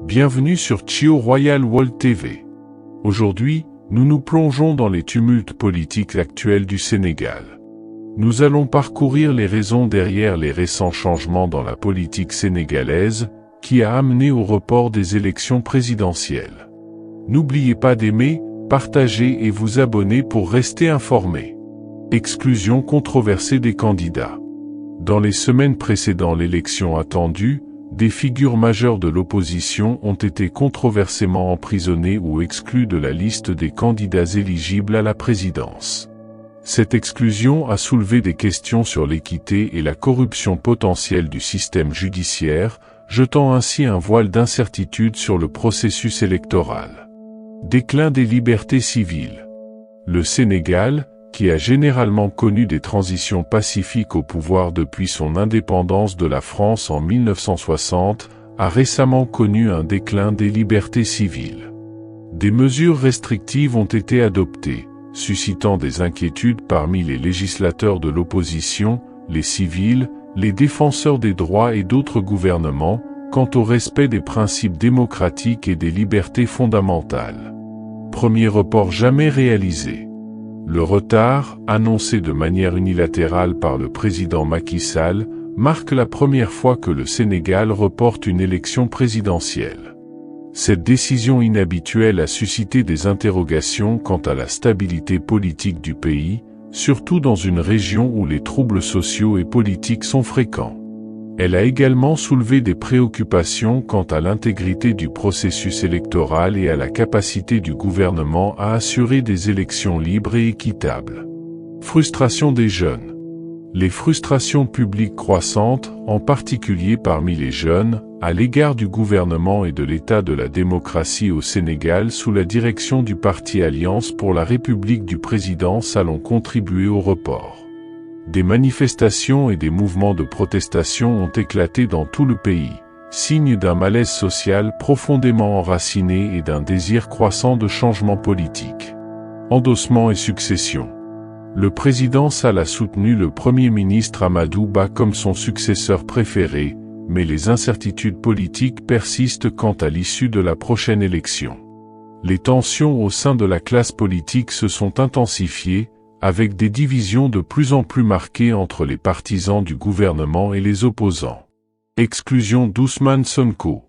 Bienvenue sur Chio Royal World TV. Aujourd'hui, nous nous plongeons dans les tumultes politiques actuels du Sénégal. Nous allons parcourir les raisons derrière les récents changements dans la politique sénégalaise, qui a amené au report des élections présidentielles. N'oubliez pas d'aimer, partager et vous abonner pour rester informé. Exclusion controversée des candidats. Dans les semaines précédant l'élection attendue, des figures majeures de l'opposition ont été controversément emprisonnées ou exclues de la liste des candidats éligibles à la présidence. Cette exclusion a soulevé des questions sur l'équité et la corruption potentielle du système judiciaire, jetant ainsi un voile d'incertitude sur le processus électoral. Déclin des libertés civiles. Le Sénégal, qui a généralement connu des transitions pacifiques au pouvoir depuis son indépendance de la France en 1960, a récemment connu un déclin des libertés civiles. Des mesures restrictives ont été adoptées, suscitant des inquiétudes parmi les législateurs de l'opposition, les civils, les défenseurs des droits et d'autres gouvernements, quant au respect des principes démocratiques et des libertés fondamentales. Premier report jamais réalisé. Le retard, annoncé de manière unilatérale par le président Macky Sall, marque la première fois que le Sénégal reporte une élection présidentielle. Cette décision inhabituelle a suscité des interrogations quant à la stabilité politique du pays, surtout dans une région où les troubles sociaux et politiques sont fréquents. Elle a également soulevé des préoccupations quant à l'intégrité du processus électoral et à la capacité du gouvernement à assurer des élections libres et équitables. Frustration des jeunes. Les frustrations publiques croissantes, en particulier parmi les jeunes, à l'égard du gouvernement et de l'état de la démocratie au Sénégal sous la direction du parti Alliance pour la République du président Sall ont contribué au report. Des manifestations et des mouvements de protestation ont éclaté dans tout le pays, signe d'un malaise social profondément enraciné et d'un désir croissant de changement politique. Endossement et succession. Le président Sall a soutenu le Premier ministre Amadou Ba comme son successeur préféré, mais les incertitudes politiques persistent quant à l'issue de la prochaine élection. Les tensions au sein de la classe politique se sont intensifiées, avec des divisions de plus en plus marquées entre les partisans du gouvernement et les opposants. Exclusion d'Ousmane Sonko.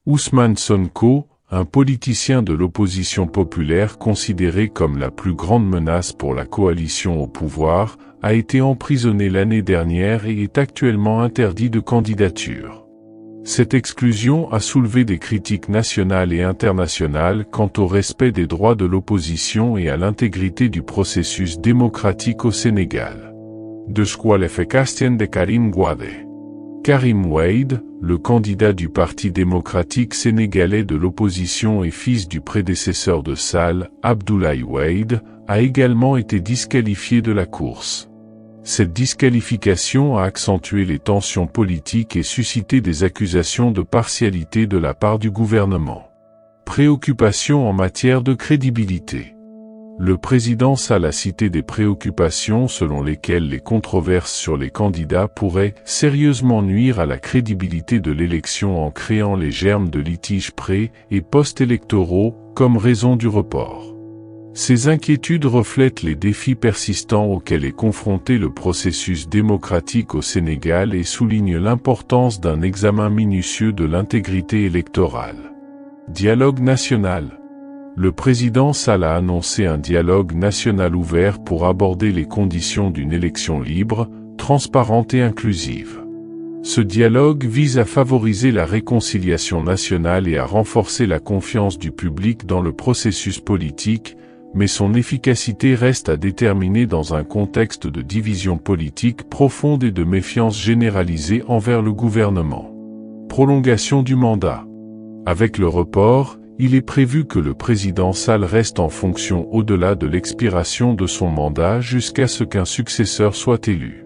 Ousmane Sonko, un politicien de l'opposition populaire considéré comme la plus grande menace pour la coalition au pouvoir, a été emprisonné l'année dernière et est actuellement interdit de candidature. Cette exclusion a soulevé des critiques nationales et internationales quant au respect des droits de l'opposition et à l'intégrité du processus démocratique au Sénégal. Desqualification de Karim Wade. Karim Wade, le candidat du Parti démocratique sénégalais de l'opposition et fils du prédécesseur de Sall, Abdoulaye Wade, a également été disqualifié de la course. Cette disqualification a accentué les tensions politiques et suscité des accusations de partialité de la part du gouvernement. Préoccupations en matière de crédibilité. Le président Sall a cité des préoccupations selon lesquelles les controverses sur les candidats pourraient sérieusement nuire à la crédibilité de l'élection en créant les germes de litiges pré- et post-électoraux comme raison du report. Ces inquiétudes reflètent les défis persistants auxquels est confronté le processus démocratique au Sénégal et soulignent l'importance d'un examen minutieux de l'intégrité électorale. Dialogue national. Le président Sall a annoncé un dialogue national ouvert pour aborder les conditions d'une élection libre, transparente et inclusive. Ce dialogue vise à favoriser la réconciliation nationale et à renforcer la confiance du public dans le processus politique, mais son efficacité reste à déterminer dans un contexte de division politique profonde et de méfiance généralisée envers le gouvernement. Prolongation du mandat. Avec le report, il est prévu que le président Sall reste en fonction au-delà de l'expiration de son mandat jusqu'à ce qu'un successeur soit élu.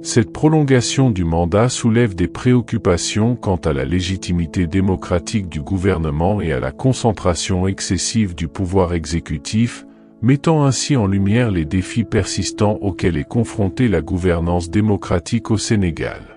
Cette prolongation du mandat soulève des préoccupations quant à la légitimité démocratique du gouvernement et à la concentration excessive du pouvoir exécutif, mettant ainsi en lumière les défis persistants auxquels est confrontée la gouvernance démocratique au Sénégal.